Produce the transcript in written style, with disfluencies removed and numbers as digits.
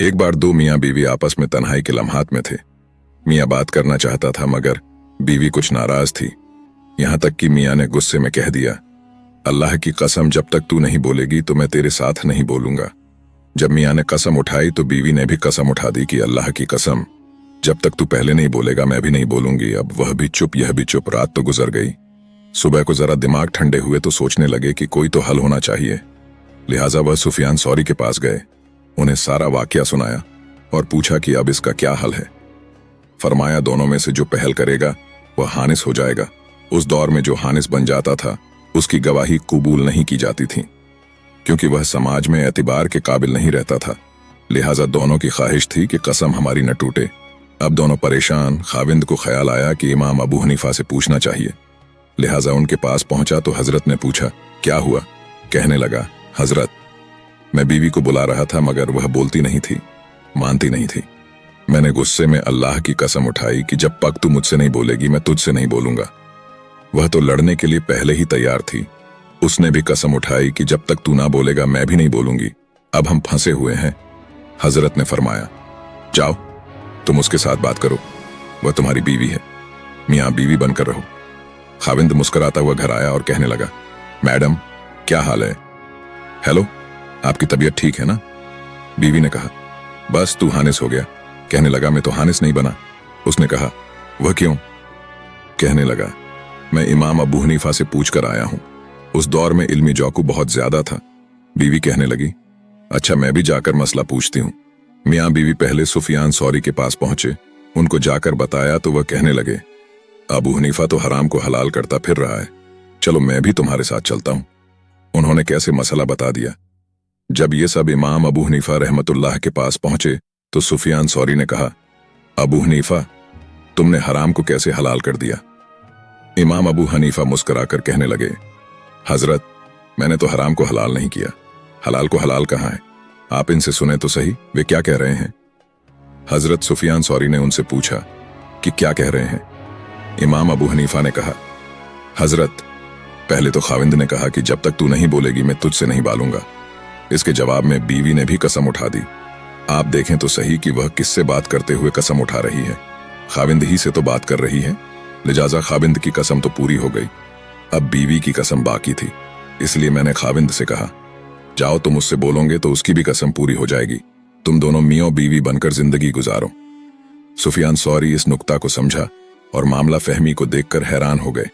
एक बार दो मियाँ बीवी आपस में तन्हाई के लम्हात में थे। मियाँ बात करना चाहता था मगर बीवी कुछ नाराज थी। यहाँ तक कि मियाँ ने गुस्से में कह दिया, अल्लाह की कसम जब तक तू नहीं बोलेगी तो मैं तेरे साथ नहीं बोलूंगा। जब मियाँ ने कसम उठाई तो बीवी ने भी कसम उठा दी कि अल्लाह की कसम जब तक तू पहले नहीं बोलेगा मैं भी नहीं बोलूंगी। अब वह भी चुप यह भी चुप। रात तो गुजर गई। सुबह को जरा दिमाग ठंडे हुए तो सोचने लगे कि कोई तो हल होना चाहिए। लिहाजा वह सुफियान सौरी के पास गए, उन्हें सारा वाकया सुनाया और पूछा कि अब इसका क्या हल है। फरमाया दोनों में से जो पहल करेगा वह हानिस हो जाएगा। उस दौर में जो हानिस बन जाता था उसकी गवाही कबूल नहीं की जाती थी क्योंकि वह समाज में एतबार के काबिल नहीं रहता था। लिहाजा दोनों की ख्वाहिश थी कि कसम हमारी न टूटे। अब दोनों परेशान। खाविंद को ख्याल आया कि इमाम अबू हनीफा से पूछना चाहिए। लिहाजा उनके पास पहुंचा तो हजरत ने पूछा, क्या हुआ? कहने लगा, हजरत मैं बीवी को बुला रहा था मगर वह बोलती नहीं थी, मानती नहीं थी। मैंने गुस्से में अल्लाह की कसम उठाई कि जब तक तू मुझसे नहीं बोलेगी मैं तुझसे नहीं बोलूंगा। वह तो लड़ने के लिए पहले ही तैयार थी। उसने भी कसम उठाई कि जब तक तू ना बोलेगा मैं भी नहीं बोलूंगी। अब हम फंसे हुए हैं। हजरत ने फरमाया, जाओ तुम उसके साथ बात करो, वह तुम्हारी बीवी है, मियाँ बीवी बनकर रहो। खाविंद मुस्कुराता हुआ घर आया और कहने लगा, मैडम क्या हाल है? हेलो, आपकी तबीयत ठीक है ना? बीवी ने कहा, बस तू हानिस हो गया। कहने लगा, मैं तो हानिस नहीं बना। उसने कहा, वह क्यों? कहने लगा, मैं इमाम अबू हनीफा से पूछ कर आया हूं। उस दौर में इल्मी जौकू बहुत ज्यादा था। बीवी कहने लगी, अच्छा मैं भी जाकर मसला पूछती हूँ। मियाँ बीवी पहले सुफियान सौरी के पास पहुंचे। उनको जाकर बताया तो वह कहने लगे, अबू हनीफा तो हराम को हलाल करता फिर रहा है, चलो मैं भी तुम्हारे साथ चलता हूं। उन्होंने कैसे मसला बता दिया। जब ये सब इमाम अबू हनीफा रहमतुल्लाह के पास पहुंचे तो सुफियान सौरी ने कहा, अबू हनीफा तुमने हराम को कैसे हलाल कर दिया? इमाम अबू हनीफा मुस्कुराकर कहने लगे, हजरत मैंने तो हराम को हलाल नहीं किया, हलाल को हलाल कहाँ है? आप इनसे सुने तो सही, वे क्या कह रहे हैं। हजरत सुफियान सौरी ने उनसे पूछा कि क्या कह रहे हैं। इमाम अबू हनीफा ने कहा, हजरत पहले तो खाविंद ने कहा कि जब तक तू नहीं बोलेगी मैं तुझसे नहीं बालूंगा। इसके जवाब में बीवी ने भी कसम उठा दी। आप देखें तो सही कि वह किससे बात करते हुए कसम उठा रही है। खाविंद ही से तो बात कर रही है। लिहाजा खाविंद की कसम तो पूरी हो गई। अब बीवी की कसम बाकी थी। इसलिए मैंने खाविंद से कहा, जाओ तुम उससे बोलोगे तो उसकी भी कसम पूरी हो जाएगी। तुम दोनों मियों बीवी बनकर जिंदगी गुजारो। सुफियान सौरी इस नुक्ता को समझा और मामला फहमी को देखकर हैरान हो गए।